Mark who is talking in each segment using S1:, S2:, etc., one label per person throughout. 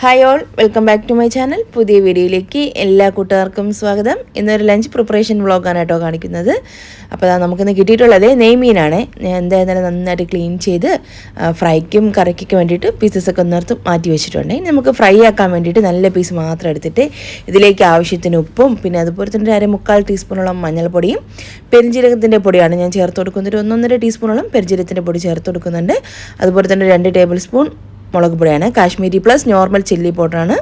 S1: Hi all, welcome back to my channel. പുതിയ വീഡിയോയിലേക്ക് എല്ലാ കൂട്ടുകാർക്കും സ്വാഗതം. ഇന്നൊരു ലഞ്ച് പ്രിപ്പറേഷൻ വ്ളോഗാണ് കേട്ടോ കാണിക്കുന്നത്. അപ്പോൾ നമുക്കിന്ന് കിട്ടിയിട്ടുള്ളത് നെയ്മീനാണ്. ഞാൻ എന്തായാലും നന്നായിട്ട് ക്ലീൻ ചെയ്ത് ഫ്രൈക്കും കറിക്കൊക്കെ വേണ്ടിയിട്ട് പീസസൊക്കെ ഒന്നിടത്ത് മാറ്റി വെച്ചിട്ടുണ്ട്. നമുക്ക് ഫ്രൈ ആക്കാൻ വേണ്ടിയിട്ട് നല്ല പീസ് മാത്രം എടുത്തിട്ട് ഇതിലേക്ക് ആവശ്യത്തിന് ഉപ്പും പിന്നെ അതുപോലെ തന്നെ 1/4 ടീസ്പൂണോളം മഞ്ഞൾപ്പൊടിയും പെരിഞ്ജീരകത്തിൻ്റെ പൊടിയാണ് ഞാൻ ചേർത്ത് കൊടുക്കുന്നത്. 1.5 ടീസ്പൂണോളം പെരിഞ്ജീരകത്തിൻ്റെ പൊടി ചേർത്ത് കൊടുക്കുന്നുണ്ട്. അതുപോലെ തന്നെ 2 ടേബിൾ സ്പൂൺ മുളക് പൊടിയാണ്, കാശ്മീരി പ്ലസ് നോർമൽ ചില്ലി പൗഡറാണ്.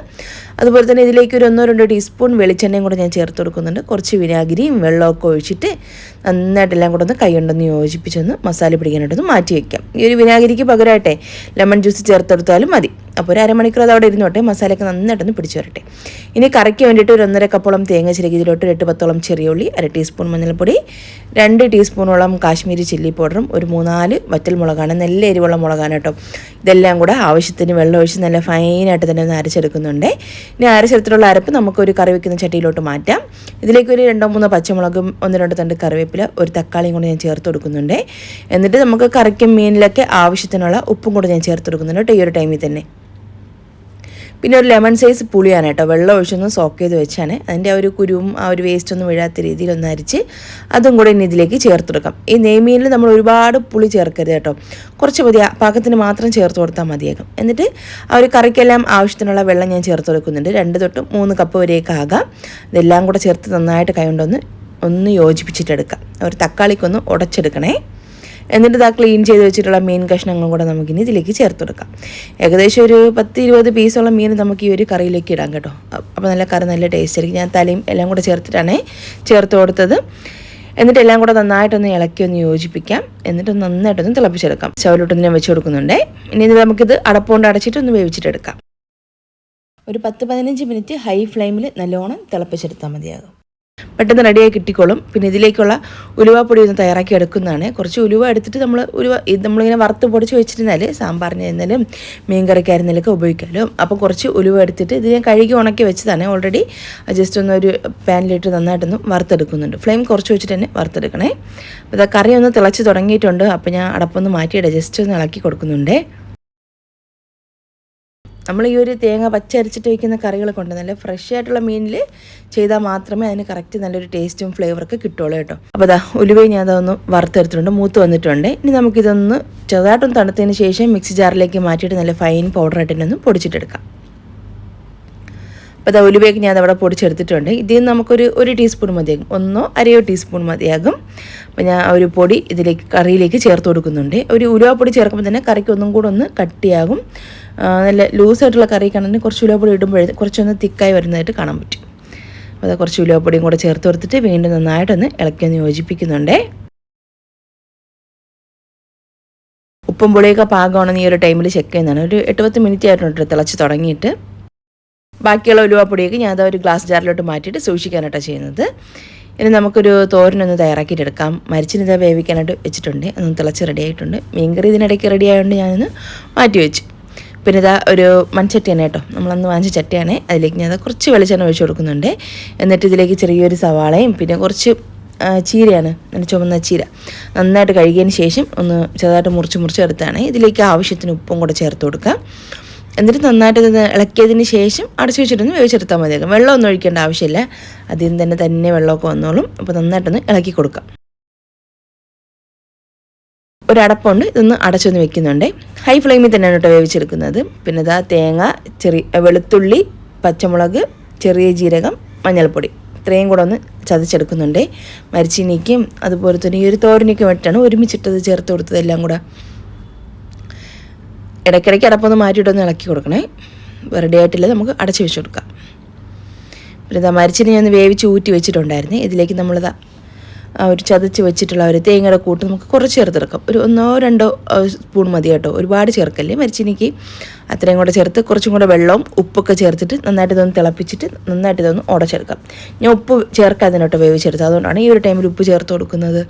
S1: അതുപോലെ തന്നെ ഇതിലേക്ക് ഒരു 1-2 ടീസ്പൂൺ വെളിച്ചെണ്ണയും കൂടെ ഞാൻ ചേർത്ത് കൊടുക്കുന്നുണ്ട്. കുറച്ച് വിനാഗിരിയും വെള്ളമൊക്കെ ഒഴിച്ചിട്ട് നന്നായിട്ടെല്ലാം കൂടെ ഒന്ന് കൈ കൊണ്ടൊന്ന് യോജിപ്പിച്ചൊന്ന് മസാല പിടിക്കാനായിട്ടൊന്ന് മാറ്റി വയ്ക്കാം. ഈ ഒരു വിനാഗിരിക്ക് പകരമായിട്ടെ ലെമൺ ജ്യൂസ് ചേർത്തെടുത്താലും മതി. അപ്പോൾ ഒരു അരമണിക്കൂർ അത് അവിടെ ഇരുന്നോട്ടെ, മസാലയൊക്കെ നന്നായിട്ടൊന്ന് പിടിച്ചു വരട്ടെ. ഇനി കറിക്ക് വേണ്ടിയിട്ട് ഒരു 1.5 കപ്പോളം തേങ്ങ ചിരകി ഇതിലോട്ട് 8-10ഓളം ചെറിയ ഉള്ളി, 1 ടീസ്പൂൺ മഞ്ഞൾപ്പൊടി, 2 ടീസ്പൂണോളം കാശ്മീരി ചില്ലി പൗഡറും ഒരു 3-4 വറ്റൽ മുളകാണ്, നല്ല എരിവുള്ള മുളകാണ് കേട്ടോ. ഇതെല്ലാം കൂടെ ആവശ്യത്തിന് വെള്ളം ഒഴിച്ച് നല്ല ഫൈനായിട്ട് തന്നെ ഒന്ന് അരച്ചെടുക്കുന്നുണ്ട്. ഇനി അരച്ചെടുത്തിട്ടുള്ള അരപ്പ് നമുക്കൊരു കറി വയ്ക്കുന്ന ചട്ടിയിലോട്ട് മാറ്റാം. ഇതിലേക്ക് ഒരു 2-3 പച്ചമുളകും 1-2 തണ്ട് കറിവേപ്പില, ഒരു തക്കാളിയും കൂടെ ഞാൻ ചേർത്ത് കൊടുക്കുന്നുണ്ട്. എന്നിട്ട് നമുക്ക് കറിക്കും മീനിലൊക്കെ ആവശ്യത്തിനുള്ള ഉപ്പും കൂടെ ഞാൻ ചേർത്ത് കൊടുക്കുന്നുണ്ട് കേട്ടോ ഈ ഒരു ടൈമിൽ തന്നെ. പിന്നെ ഒരു ലെമൺ സൈസ് പുളിയാണ് കേട്ടോ, വെള്ളം ഒഴിച്ചൊന്ന് സോക്ക് ചെയ്ത് വെച്ചാണ്. അതിൻ്റെ ആ ഒരു കുരുവും ആ ഒരു വേസ്റ്റൊന്നും വീഴാത്ത രീതിയിൽ ഒന്ന് അരിച്ച് അതും കൂടെ ഇനി ഇതിലേക്ക് ചേർത്തെടുക്കാം. ഈ നെയ്മീനിൽ നമ്മൾ ഒരുപാട് പുളി ചേർക്കരുത് കേട്ടോ, കുറച്ച് മതി, പാകത്തിന് മാത്രം ചേർത്ത് കൊടുത്താൽ മതിയാകും. എന്നിട്ട് ആ ഒരു കറിക്കെല്ലാം ആവശ്യത്തിനുള്ള വെള്ളം ഞാൻ ചേർത്ത് കൊടുക്കുന്നുണ്ട്. 2-3 കപ്പ് വരെയൊക്കെ ആകാം. ഇതെല്ലാം കൂടെ ചേർത്ത് നന്നായിട്ട് കൈ കൊണ്ടൊന്ന് യോജിപ്പിച്ചിട്ടെടുക്കാം. ഒരു തക്കാളിക്കൊന്ന് ഉടച്ചെടുക്കണേ. എന്നിട്ട് ഇതാ ക്ലീൻ ചെയ്ത് വെച്ചിട്ടുള്ള മീൻ കഷ്ണങ്ങളും കൂടെ നമുക്കിനി ഇതിലേക്ക് ചേർത്ത് കൊടുക്കാം. ഏകദേശം ഒരു 10-20 പീസോളം മീൻ നമുക്ക് ഈ ഒരു കറിയിലേക്ക് ഇടാം കേട്ടോ. അപ്പോൾ നല്ല കറി നല്ല ടേസ്റ്റ് ആയിരിക്കും. ഞാൻ തലയും എല്ലാം കൂടെ ചേർത്തിട്ടാണ് ചേർത്ത് കൊടുത്തത്. എന്നിട്ട് എല്ലാം കൂടെ നന്നായിട്ടൊന്ന് ഇളക്കി ഒന്ന് യോജിപ്പിക്കാം. എന്നിട്ട് നന്നായിട്ടൊന്ന് തിളപ്പിച്ചെടുക്കാം. സ്റ്റൗവിലോട്ടൊന്ന് ഞാൻ വെച്ച് കൊടുക്കുന്നുണ്ട്. ഇനി നമുക്കിത് അടപ്പുകൊണ്ട് അടച്ചിട്ടൊന്ന് വേവിച്ചിട്ടെടുക്കാം. ഒരു 10-15 മിനിറ്റ് ഹൈ ഫ്ലെയിമിൽ നല്ലോണം തിളപ്പിച്ചെടുത്താൽ മതിയാകും. പെട്ടെന്ന് റെഡിയായി കിട്ടിക്കോളും. പിന്നെ ഇതിലേക്കുള്ള ഉലുവാപ്പൊടി ഒന്ന് തയ്യാറാക്കി എടുക്കുന്നതാണ്. കുറച്ച് ഉലുവ എടുത്തിട്ട് നമ്മളിങ്ങനെ വറുത്ത് പൊടിച്ച് വെച്ചിരുന്നാൽ സാമ്പാറിന് ആയിരുന്നാലും മീൻ കറിക്കായിരുന്നാലൊക്കെ ഉപയോഗിക്കാമല്ലോ. അപ്പോൾ കുറച്ച് ഉലുവ എടുത്തിട്ട് ഇത് ഞാൻ കഴുകി ഉണക്കി വെച്ചതാണ് ഓൾറെഡി. ജസ്റ്റ് ഒരു പാനിലിട്ട് നന്നായിട്ടൊന്ന് വറുത്തെടുക്കുന്നുണ്ട്. ഫ്ലെയിം കുറച്ച് വെച്ചിട്ട് തന്നെ വറുത്തെടുക്കണേ. അപ്പോൾ കറി ഒന്ന് തിളച്ച് തുടങ്ങിയിട്ടുണ്ട്. അപ്പോൾ ഞാൻ അടപ്പൊന്ന് മാറ്റിയിടാം, ജസ്റ്റ് ഒന്ന് ഇളക്കി കൊടുക്കുന്നുണ്ട്. നമ്മൾ ഈ ഒരു തേങ്ങ പച്ചരച്ചിട്ട് വയ്ക്കുന്ന കറികൾ കൊണ്ട് നല്ല ഫ്രഷ് ആയിട്ടുള്ള മീനിൽ ചെയ്താൽ മാത്രമേ അതിന് കറക്റ്റ് നല്ലൊരു ടേസ്റ്റും ഫ്ലേവറൊക്കെ കിട്ടുള്ളൂ കേട്ടോ. അപ്പോൾ ഉലുവയും ഞാൻ അതൊന്ന് വറുത്തെടുത്തിട്ടുണ്ട്, മൂത്ത് വന്നിട്ടുണ്ട്. ഇനി നമുക്കിതൊന്ന് ചെറുതായിട്ടൊന്ന് തണുത്തതിന് ശേഷം മിക്സി ജാറിലേക്ക് മാറ്റിയിട്ട് നല്ല ഫൈൻ പൗഡറായിട്ട് തന്നെ ഒന്ന് പൊടിച്ചിട്ടെടുക്കാം. അപ്പോൾ ഉലുവയൊക്കെ ഞാൻ അതവിടെ പൊടിച്ചെടുത്തിട്ടുണ്ട്. ഇതിൽ നിന്ന് നമുക്കൊരു ടീസ്പൂൺ മതിയാകും, 1-1/2 ടീസ്പൂൺ മതിയാകും. അപ്പോൾ ഞാൻ ഒരു പൊടി ഇതിലേക്ക് കറിയിലേക്ക് ചേർത്ത് കൊടുക്കുന്നുണ്ട്. ഒരു ഉലുവപ്പൊടി ചേർക്കുമ്പോൾ തന്നെ കറിക്ക് ഒന്നും കൂടെ ഒന്ന് കട്ടിയാകും. നല്ല ലൂസായിട്ടുള്ള കറിക്കാണെങ്കിൽ കുറച്ച് ഉലുവപ്പൊടി ഇടുമ്പോഴേ കുറച്ചൊന്ന് തിക്കായി വരുന്നതായിട്ട് കാണാൻ പറ്റും. അപ്പോൾ കുറച്ച് ഉലുവപ്പൊടിയും കൂടെ ചേർത്ത് കൊടുത്തിട്ട് വീണ്ടും നന്നായിട്ടൊന്ന് ഇളക്കി യോജിപ്പിക്കുന്നുണ്ട്. ഉപ്പും പുളിയൊക്കെ പാകമാണെന്ന് ഈ ഒരു ടൈമിൽ ചെക്ക് ചെയ്യുന്നതാണ്. ഒരു 8-10 മിനിറ്റ് ആയിട്ടുണ്ട് തിളച്ച് തുടങ്ങിയിട്ട്. ബാക്കിയുള്ള ഉലുവപ്പൊടിയൊക്കെ ഞാൻ ഒരു ഗ്ലാസ് ജാറിലോട്ട് മാറ്റിയിട്ട് സൂക്ഷിക്കാനായിട്ടാണ് ചെയ്യുന്നത്. ഇനി നമുക്കൊരു തോരനൊന്ന് തയ്യാറാക്കിയിട്ടെടുക്കാം. മരിച്ചിനിത് വേവിക്കാനായിട്ട് വെച്ചിട്ടുണ്ട്, അതൊന്ന് തിളച്ച് റെഡി ആയിട്ടുണ്ട്. മീൻകറി ഇതിനിടയ്ക്ക് റെഡി ആയതുകൊണ്ട് ഞാനൊന്ന് മാറ്റി വെച്ചു. പിന്നെ ഒരു മൺചട്ടിയാണ് കേട്ടോ, നമ്മളന്ന് വാങ്ങിച്ച ചട്ടിയാണ്. അതിലേക്ക് ഞാൻ കുറച്ച് വെളിച്ചെണ്ണ ഒഴിച്ച് കൊടുക്കുന്നുണ്ട്. എന്നിട്ട് ഇതിലേക്ക് ചെറിയൊരു സവാളയും പിന്നെ കുറച്ച് ചീരയാണ്, നല്ല ചുവന്ന ചീര നന്നായിട്ട് കഴുകിയതിന് ശേഷം ഒന്ന് ചെറുതായിട്ട് മുറിച്ച് എടുത്താണ്. ഇതിലേക്ക് ആവശ്യത്തിന് ഉപ്പും കൂടെ ചേർത്ത് കൊടുക്കാം. എന്നിട്ട് നന്നായിട്ട് ഇളക്കിയതിന് ശേഷം അടച്ചു വെച്ചിട്ടൊന്ന് വേവിച്ചെടുത്താൽ മതിയാകും. വെള്ളമൊന്നും ഒഴിക്കേണ്ട ആവശ്യമില്ല, അതിൽ തന്നെ വെള്ളമൊക്കെ വന്നോളും. അപ്പോൾ നന്നായിട്ടൊന്ന് ഇളക്കി കൊടുക്കാം. ഒരടപ്പുണ്ട്, ഇതൊന്ന് അടച്ചൊന്ന് വെക്കുന്നുണ്ട്. ഹൈ ഫ്ലെയിമിൽ തന്നെയാണ് കേട്ടോ വേവിച്ചെടുക്കുന്നത്. പിന്നെ തേങ്ങ, വെളുത്തുള്ളി, പച്ചമുളക്, ചെറിയ ജീരകം, മഞ്ഞൾപ്പൊടി ഇത്രയും കൂടെ ഒന്ന് ചതച്ചെടുക്കുന്നുണ്ട്. മരിച്ചീനിക്കും അതുപോലെ തന്നെ ഈ ഒരു തോരനൊക്കെ വേണ്ടിയിട്ടാണ് ഒരുമിച്ചിട്ടത് ചേർത്ത് കൊടുത്തത് എല്ലാം കൂടെ. ഇടയ്ക്കിടയ്ക്ക് അടപ്പൊന്ന് മാറ്റിയിട്ടൊന്ന് ഇളക്കി കൊടുക്കണേ. റെഡി ആയിട്ടില്ല, നമുക്ക് അടച്ച് വെച്ച് കൊടുക്കാം. പിന്നെ മരിച്ചിനി ഞാൻ വേവിച്ച് ഊറ്റി വെച്ചിട്ടുണ്ടായിരുന്നു. ഇതിലേക്ക് ഒരു ചതച്ച് വെച്ചിട്ടുള്ള ഒരു തേങ്ങയുടെ കൂട്ട് നമുക്ക് കുറച്ച് ചേർത്തെടുക്കാം. ഒരു 1-2 സ്പൂൺ മതി കേട്ടോ, ഒരുപാട് ചേർക്കല്ലേ. മരിച്ചിനിക്ക് അത്രയും കൂടെ ചേർത്ത് കുറച്ചും കൂടെ വെള്ളവും ഉപ്പൊക്കെ ചേർത്തിട്ട് നന്നായിട്ട് ഇതൊന്ന് തിളപ്പിച്ചിട്ട് നന്നായിട്ട് ഇതൊന്ന് ഉടച്ചെടുക്കാം. ഞാൻ ഉപ്പ് ചേർക്കാതിനോട്ടോ വേവിച്ചെടുത്തത്, അതുകൊണ്ടാണ് ഈ ഒരു ടൈമിൽ ഉപ്പ് ചേർത്ത് കൊടുക്കുന്നത്.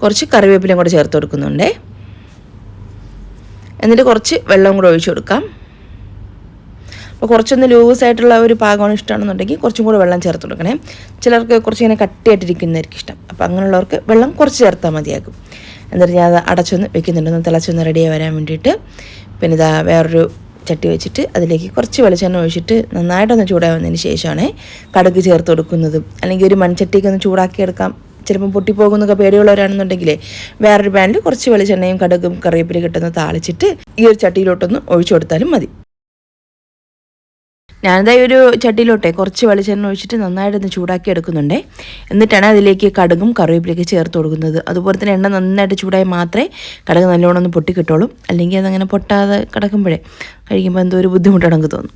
S1: കുറച്ച് കറിവേപ്പിലയും കൂടെ ചേർത്ത് കൊടുക്കുന്നുണ്ട്. എന്നിട്ട് കുറച്ച് വെള്ളം കൂടെ ഒഴിച്ചു കൊടുക്കാം. അപ്പോൾ കുറച്ചൊന്ന് ലൂസായിട്ടുള്ള ഒരു പാകമാണ് ഇഷ്ടമാണെന്നുണ്ടെങ്കിൽ കുറച്ചും കൂടെ വെള്ളം ചേർത്ത് കൊടുക്കണേ. ചിലർക്ക് കുറച്ചിങ്ങനെ കട്ടിയായിട്ടിരിക്കുന്നതായിരിക്കും ഇഷ്ടം. അപ്പോൾ അങ്ങനെയുള്ളവർക്ക് വെള്ളം കുറച്ച് ചേർത്താൽ മതിയാകും. എന്നിട്ട് ഞാൻ അത് അടച്ചൊന്ന് വെക്കുന്നുണ്ട്, ഒന്ന് തിളച്ചൊന്ന് റെഡിയായി വരാൻ വേണ്ടിയിട്ട്. പിന്നെ വേറൊരു ചട്ടി വെച്ചിട്ട് അതിലേക്ക് കുറച്ച് വെളിച്ചെണ്ണ ഒഴിച്ചിട്ട് നന്നായിട്ടൊന്ന് ചൂടാവുന്നതിന് ശേഷമാണ് കടുക് ചേർത്ത് കൊടുക്കുന്നത്. അല്ലെങ്കിൽ ഒരു മൺചട്ടിക്ക് ഒന്ന് ചൂടാക്കിയെടുക്കാം, ചിലപ്പോൾ പൊട്ടിപ്പോകുന്നൊക്കെ പേടിയുള്ളവരാണെന്നുണ്ടെങ്കിൽ വേറൊരു പാനിൽ കുറച്ച് വെളിച്ചെണ്ണയും കടുകും കറിവേപ്പില കിട്ടുന്ന താളിച്ചിട്ട് ഈ ഒരു ചട്ടിയിലോട്ടൊന്ന് ഒഴിച്ചു കൊടുത്താലും മതി. ഞാനിതായി ഒരു ചട്ടിയിലോട്ടെ കുറച്ച് വെളിച്ചെണ്ണ ഒഴിച്ചിട്ട് നന്നായിട്ടൊന്ന് ചൂടാക്കി എടുക്കുന്നുണ്ട്. എന്നിട്ടാണ് അതിലേക്ക് കടുകും കറിവേപ്പിലേക്ക് ചേർത്ത് കൊടുക്കുന്നത്. അതുപോലെ തന്നെ എണ്ണ നന്നായിട്ട് ചൂടായി മാത്രമേ കടുക് നല്ലോണം ഒന്ന് പൊട്ടി കിട്ടുള്ളൂ. അല്ലെങ്കിൽ അതങ്ങനെ പൊട്ടാതെ കിടക്കുമ്പോഴേ കഴിക്കുമ്പോൾ എന്തോ ഒരു ബുദ്ധിമുട്ടാണെങ്കിൽ തോന്നും.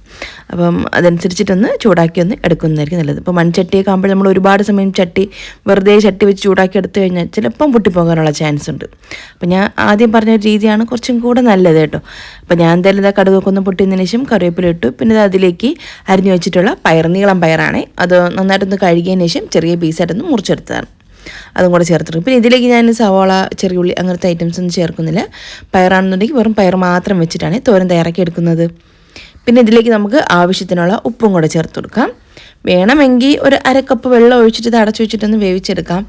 S1: അപ്പം അതനുസരിച്ചിട്ടൊന്ന് ചൂടാക്കി ഒന്ന് എടുക്കുന്നതായിരിക്കും നല്ലത്. ഇപ്പോൾ മൺചട്ടിയൊക്കെ ആകുമ്പോൾ നമ്മൾ ഒരുപാട് സമയം വെറുതെ ചട്ടി വെച്ച് ചൂടാക്കി എടുത്തു കഴിഞ്ഞാൽ ചിലപ്പം പൊട്ടിപ്പോകാനുള്ള ചാൻസ് ഉണ്ട്. അപ്പം ഞാൻ ആദ്യം പറഞ്ഞ രീതിയാണ് കുറച്ചും കൂടെ നല്ലത് കേട്ടോ. അപ്പോൾ ഞാൻ എന്തായാലും ഇതാ കടുകൊക്കെ ഒന്ന് പൊട്ടിയതിന് ശേഷം കറിവേപ്പില ഇട്ടു. പിന്നെ അതിലേക്ക് അരിഞ്ഞു വെച്ചിട്ടുള്ള നീളം പയറാണ്. അത് നന്നായിട്ടൊന്ന് കഴുകിയതിന് ശേഷം ചെറിയ പീസായിട്ടൊന്ന് മുറിച്ചെടുത്തതാണ്. അതും കൂടെ ചേർത്തിട്ട് പിന്നെ ഇതിലേക്ക് ഞാൻ സവാള, ചെറിയുള്ളി അങ്ങനത്തെ ഐറ്റംസ് ഒന്നും ചേർക്കുന്നില്ല. പയറാണെന്നുണ്ടെങ്കിൽ വെറും പയർ മാത്രം വെച്ചിട്ടാണ് തോരൻ തയ്യാറാക്കി എടുക്കുന്നത്. പിന്നെ ഇതിലേക്ക് നമുക്ക് ആവശ്യത്തിനുള്ള ഉപ്പും കൂടെ ചേർത്ത് കൊടുക്കാം. വേണമെങ്കിൽ ഒരു അരക്കപ്പ് വെള്ളം ഒഴിച്ചിട്ട് ഇത് അടച്ചു വെച്ചിട്ടൊന്ന് വേവിച്ചെടുക്കാം.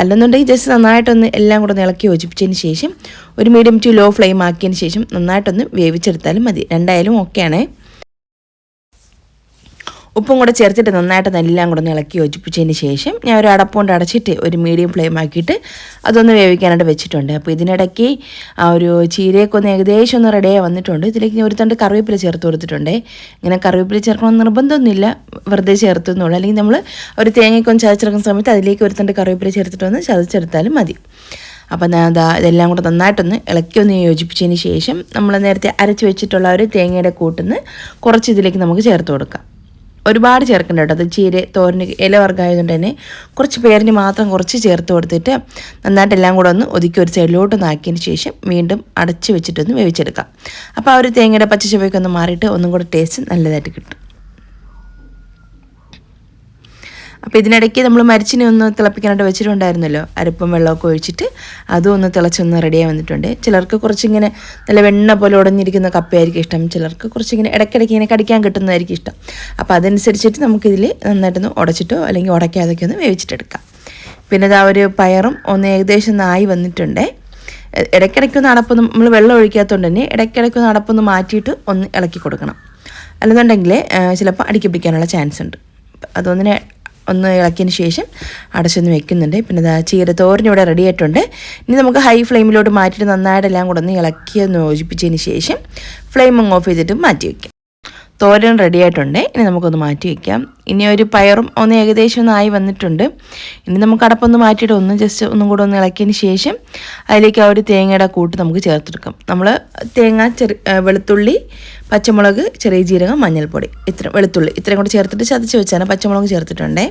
S1: അല്ലെന്നുണ്ടെങ്കിൽ ജസ്റ്റ് നന്നായിട്ടൊന്ന് എല്ലാം കൂടെ ഇളക്കി യോജിപ്പിച്ചതിന് ശേഷം ഒരു മീഡിയം ടു ലോ ഫ്ലെയിം ആക്കിയതിന് ശേഷം നന്നായിട്ടൊന്ന് വേവിച്ചെടുത്താലും മതി. രണ്ടായാലും ഓക്കെയാണേ. ഉപ്പും കൂടെ ചേർത്തിട്ട് നന്നായിട്ട് എല്ലാം കൂടെ ഒന്ന് ഇളക്കി യോജിപ്പിച്ചതിന് ശേഷം ഞാൻ ഒരു അടപ്പുകൊണ്ട് അടച്ചിട്ട് ഒരു മീഡിയം ഫ്ലെയിം ആക്കിയിട്ട് അതൊന്ന് വേവിക്കാനായിട്ട് വെച്ചിട്ടുണ്ട്. അപ്പോൾ ഇതിനിടയ്ക്ക് ആ ഒരു ചീരയൊക്കെ ഒന്ന് ഏകദേശം ഒന്ന് റെഡിയായി വന്നിട്ടുണ്ട്. ഇതിലേക്ക് ഒരു തണ്ട് കറിവേപ്പില ചേർത്ത് കൊടുത്തിട്ടുണ്ട്. ഇങ്ങനെ കറിവേപ്പില ചേർക്കണമെന്ന് നിർബന്ധമൊന്നുമില്ല, വെറുതെ ചേർത്തുന്നുള്ളൂ. അല്ലെങ്കിൽ നമ്മൾ ഒരു തേങ്ങയൊക്കെ ഒന്ന് ചതച്ചെടുക്കുന്ന സമയത്ത് അതിലേക്ക് ഒരു തണ്ട് കറിവേപ്പില ചേർത്തിട്ടൊന്ന് ചതച്ചെടുത്താലും മതി. അപ്പോൾ ഞാൻ ഇതെല്ലാം കൂടെ നന്നായിട്ടൊന്ന് ഇളക്കി ഒന്ന് യോജിപ്പിച്ചതിന് ശേഷം നമ്മൾ നേരത്തെ അരച്ച് വെച്ചിട്ടുള്ള ഒരു തേങ്ങയുടെ കൂട്ടിന്ന് കുറച്ച് ഇതിലേക്ക് നമുക്ക് ചേർത്ത് കൊടുക്കാം. ഒരുപാട് ചേർക്കണ്ട കേട്ടോ. അത് ചീര തോരന് ഇലവർഗ്ഗമായതുകൊണ്ട് തന്നെ കുറച്ച് പേരിന് മാത്രം കുറച്ച് ചേർത്ത് കൊടുത്തിട്ട് നന്നായിട്ട് എല്ലാം കൂടെ ഒന്ന് ഒതുക്കി ഒരു സൈഡിലോട്ടൊന്ന് ആക്കിയതിന് ശേഷം വീണ്ടും അടച്ച് വെച്ചിട്ടൊന്ന് വേവിച്ചെടുക്കാം. അപ്പോൾ ആ ഒരു തേങ്ങയുടെ പച്ച ചുവയൊക്കെ ഒന്ന് മാറിയിട്ട് ഒന്നും കൂടെ ടേസ്റ്റ് നല്ലതായിട്ട് കിട്ടും. അപ്പോൾ ഇതിനിടയ്ക്ക് നമ്മൾ മരിച്ചിനെ ഒന്ന് തിളപ്പിക്കാനായിട്ട് വെച്ചിട്ടുണ്ടായിരുന്നല്ലോ, അരപ്പും വെള്ളമൊക്കെ ഒഴിച്ചിട്ട് അതും ഒന്ന് തിളച്ചൊന്ന് റെഡിയായി വന്നിട്ടുണ്ട്. ചിലർക്ക് കുറച്ചിങ്ങനെ നല്ല വെണ്ണ പോലെ ഉടഞ്ഞിരിക്കുന്ന കപ്പയായിരിക്കും ഇഷ്ടം, ചിലർക്ക് കുറച്ചിങ്ങനെ ഇടയ്ക്കിടയ്ക്ക് ഇങ്ങനെ കടിക്കാൻ കിട്ടുന്നതായിരിക്കും ഇഷ്ടം. അപ്പോൾ അതനുസരിച്ചിട്ട് നമുക്കിതിൽ നന്നായിട്ടൊന്ന് ഉടച്ചിട്ടോ അല്ലെങ്കിൽ ഉടയ്ക്കാതൊക്കെ ഒന്ന് വേവിച്ചിട്ടെടുക്കാം. പിന്നെ ഇതാ ഒരു പയറും ഒന്ന് ഏകദേശം നായി വന്നിട്ടുണ്ട്. ഇടയ്ക്കിടയ്ക്കൊന്ന് അടപ്പൊന്ന് നമ്മൾ വെള്ളം ഒഴിക്കാത്തതുകൊണ്ട് തന്നെ ഇടയ്ക്കിടയ്ക്കൊന്ന് അടപ്പൊന്ന് മാറ്റിയിട്ട് ഒന്ന് ഇളക്കി കൊടുക്കണം. അല്ലെന്നുണ്ടെങ്കിൽ ചിലപ്പോൾ അടുക്കി പിടിക്കാനുള്ള ചാൻസ് ഉണ്ട്. അതൊന്നിനെ ഒന്ന് ഇളക്കിയതിന് ശേഷം അടച്ചൊന്ന് വെക്കുന്നുണ്ട്. പിന്നെ ചീര തോരൻ ഇവിടെ റെഡി ആയിട്ടുണ്ട്. ഇനി നമുക്ക് ഹൈ ഫ്ലെയിമിലോട്ട് മാറ്റിയിട്ട് നന്നായിട്ട് എല്ലാം കൂടെ ഒന്ന് ഇളക്കി ഒന്ന് യോജിപ്പിച്ചതിന് ശേഷം ഫ്ലെയിം ഓഫ് ചെയ്തിട്ട് മാറ്റി വയ്ക്കാം. തോരൻ റെഡി ആയിട്ടുണ്ട്. ഇനി നമുക്കൊന്ന് മാറ്റി വയ്ക്കാം. ഇനി ഒരു പയറും ഒന്ന് ഏകദേശം ഒന്നായി വന്നിട്ടുണ്ട്. ഇനി നമുക്ക് അടപ്പൊന്ന് മാറ്റിയിട്ട് ഒന്ന് ജസ്റ്റ് ഒന്നും കൂടെ ഒന്ന് ഇളക്കിയതിന് ശേഷം അതിലേക്ക് ആ ഒരു തേങ്ങയുടെ കൂട്ട് നമുക്ക് ചേർത്തെടുക്കാം. നമ്മൾ തേങ്ങ, വെളുത്തുള്ളി, പച്ചമുളക്, ചെറിയ ജീരകം, മഞ്ഞൾപ്പൊടി, വെളുത്തുള്ളി ഇത്രയും കൂടെ ചേർത്തിട്ട് ചതച്ച് വെച്ചാണ് പച്ചമുളക് ചേർത്തിട്ടുണ്ടേ.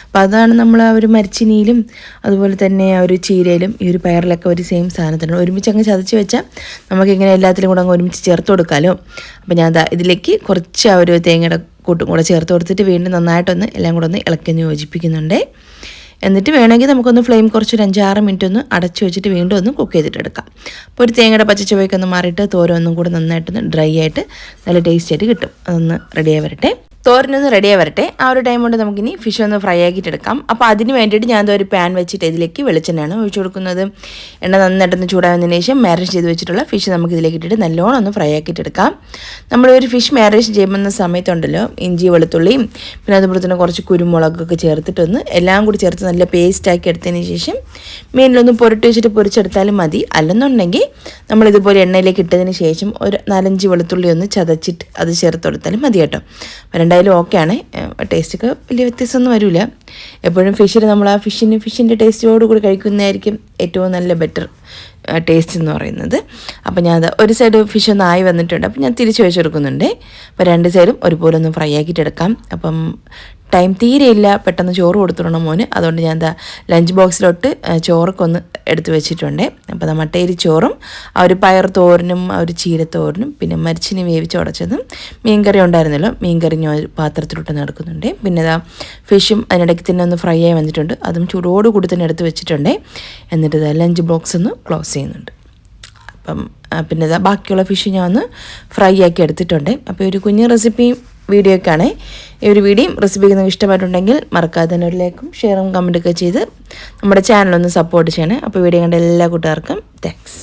S1: അപ്പോൾ അതാണ് നമ്മൾ ആ ഒരു മരിച്ചിനിയിലും അതുപോലെ തന്നെ ആ ഒരു ചീരയിലും ഈ ഒരു പയറിലൊക്കെ ഒരു സെയിം സാധനത്തിനുണ്ട്. ഒരുമിച്ച് അങ്ങ് ചതച്ച് വെച്ചാൽ നമുക്കിങ്ങനെ എല്ലാത്തിലും കൂടെ അങ്ങ് ഒരുമിച്ച് ചേർത്ത് കൊടുക്കാമല്ലോ. അപ്പോൾ ഞാൻ ഇതിലേക്ക് കുറച്ച് ആ ഒരു തേങ്ങയുടെ കൂട്ടും കൂടെ ചേർത്ത് കൊടുത്തിട്ട് വീണ്ടും നന്നായിട്ടൊന്ന് എല്ലാം കൂടെ ഒന്ന് ഇളക്കി യോജിപ്പിക്കുന്നുണ്ട്. എന്നിട്ട് വേണമെങ്കിൽ നമുക്കൊന്ന് ഫ്ലെയിം കുറച്ചൊരു 5-6 മിനിറ്റ് ഒന്ന് അടച്ചു വെച്ചിട്ട് വീണ്ടും ഒന്ന് കുക്ക് ചെയ്തിട്ടെടുക്കാം. അപ്പോൾ ഒരു തേങ്ങയുടെ പച്ചച്ചുവയൊക്കെ ഒന്ന് മാറിയിട്ട് തോരൊന്നും കൂടെ നന്നായിട്ടൊന്ന് ഡ്രൈ ആയിട്ട് നല്ല ടേസ്റ്റ് ആയിട്ട് കിട്ടും. അതൊന്ന് റെഡിയായി വരട്ടെ. തോരനൊന്ന് റെഡിയായി വരട്ടെ. ആ ഒരു ടൈം കൊണ്ട് നമുക്കിനി ഫിഷ് ഒന്ന് ഫ്രൈ ആക്കിയിട്ടെടുക്കാം. അപ്പോൾ അതിന് വേണ്ടിയിട്ട് ഞാൻ ഒരു പാൻ വെച്ചിട്ട് ഇതിലേക്ക് വെളിച്ചെണ്ണയാണ് ഒഴിച്ചു കൊടുക്കുന്നത്. എണ്ണ നന്നായിട്ടൊന്ന് ചൂടാവുന്നതിന് ശേഷം മാരിനേറ്റ് ചെയ്ത് വെച്ചിട്ടുള്ള ഫിഷ് നമുക്ക് ഇതിലേക്ക് ഇട്ടിട്ട് നല്ലോണം ഒന്ന് ഫ്രൈ ആക്കിയിട്ടെടുക്കാം. നമ്മളൊരു ഫിഷ് മാരിനേറ്റ് ചെയ്യുന്ന സമയത്തുണ്ടല്ലോ ഇഞ്ചി, വെളുത്തുള്ളിയും പിന്നെ അതുപോലെ തന്നെ കുറച്ച് കുരുമുളകൊക്കെ ചേർത്തിട്ടൊന്ന് എല്ലാം കൂടി ചേർത്ത് നല്ല പേസ്റ്റാക്കി എടുത്തതിന് ശേഷം മീനിലൊന്ന് പുരട്ടി വെച്ചിട്ട് പൊരിച്ചെടുത്താലും മതി. അല്ലെന്നുണ്ടെങ്കിൽ നമ്മളിതുപോലെ എണ്ണയിലേക്ക് ഇട്ടതിന് ശേഷം ഒരു 4-5 വെളുത്തുള്ളി ഒന്ന് ചതച്ചിട്ട് അത് ചേർത്ത് കൊടുത്താലും മതി കേട്ടോ. എന്തായാലും ഓക്കെയാണ്. ടേസ്റ്റൊക്കെ വലിയ വ്യത്യാസമൊന്നും വരില്ല. എപ്പോഴും ഫിഷിൽ നമ്മൾ ആ ഫിഷിൻ്റെ ടേസ്റ്റോട് കൂടി കഴിക്കുന്നതായിരിക്കും ഏറ്റവും നല്ല ബെറ്റർ ടേസ്റ്റ് എന്ന് പറയുന്നത്. അപ്പോൾ ഞാൻ ഒരു സൈഡ് ഫിഷ് ഒന്ന് ആയി വന്നിട്ടുണ്ട്. അപ്പോൾ ഞാൻ തിരിച്ച് വെച്ച് കൊടുക്കുന്നുണ്ട്. അപ്പോൾ 2 സൈഡും ഒരുപോലെ ഒന്ന് ഫ്രൈ ആക്കിയിട്ട് എടുക്കാം. അപ്പം ടൈം തീരെയില്ല, പെട്ടെന്ന് ചോറ് കൊടുത്തിടണം മോന്. അതുകൊണ്ട് ഞാൻ ലഞ്ച് ബോക്സിലോട്ട് ചോറൊക്കെ ഒന്ന് എടുത്ത് വെച്ചിട്ടുണ്ട്. അപ്പോൾ മട്ടേരി ചോറും ആ ഒരു പയർ തോരനും ആ ഒരു ചീരത്തോരനും പിന്നെ മരിച്ചിന് വേവിച്ച് ഉടച്ചതും മീൻകറി ഉണ്ടായിരുന്നല്ലോ, മീൻകറി ഞാൻ ഒരു പാത്രത്തിലോട്ട് നടക്കുന്നുണ്ട്. പിന്നെ ഫിഷും അതിനിടയ്ക്ക് തന്നെ ഒന്ന് ഫ്രൈ ആയി വന്നിട്ടുണ്ട്. അതും ചൂടോട് കൂടി തന്നെ എടുത്ത് വെച്ചിട്ടുണ്ട്. എന്നിട്ട് ലഞ്ച് ബോക്സ് ഒന്ന് ക്ലോസ് ചെയ്യുന്നുണ്ട്. അപ്പം പിന്നെ ബാക്കിയുള്ള ഫിഷ് ഞാൻ ഒന്ന് ഫ്രൈ ആക്കി എടുത്തിട്ടുണ്ട്. അപ്പോൾ ഒരു കുഞ്ഞ് റെസിപ്പിയും വീഡിയോ ഒക്കെയാണ്. ഈ ഒരു വീഡിയോയും റെസിപ്പിക്ക് നിങ്ങൾക്ക് ഇഷ്ടമായിട്ടുണ്ടെങ്കിൽ മറക്കാതെ തന്നെ ഒരു ലൈക്കും ഷെയറും കമൻറ്റൊക്കെ ചെയ്ത് നമ്മുടെ ചാനലൊന്ന് സപ്പോർട്ട് ചെയ്യണേ. അപ്പോൾ വീഡിയോ കണ്ട എല്ലാ കൂട്ടുകാർക്കും താങ്ക്സ്.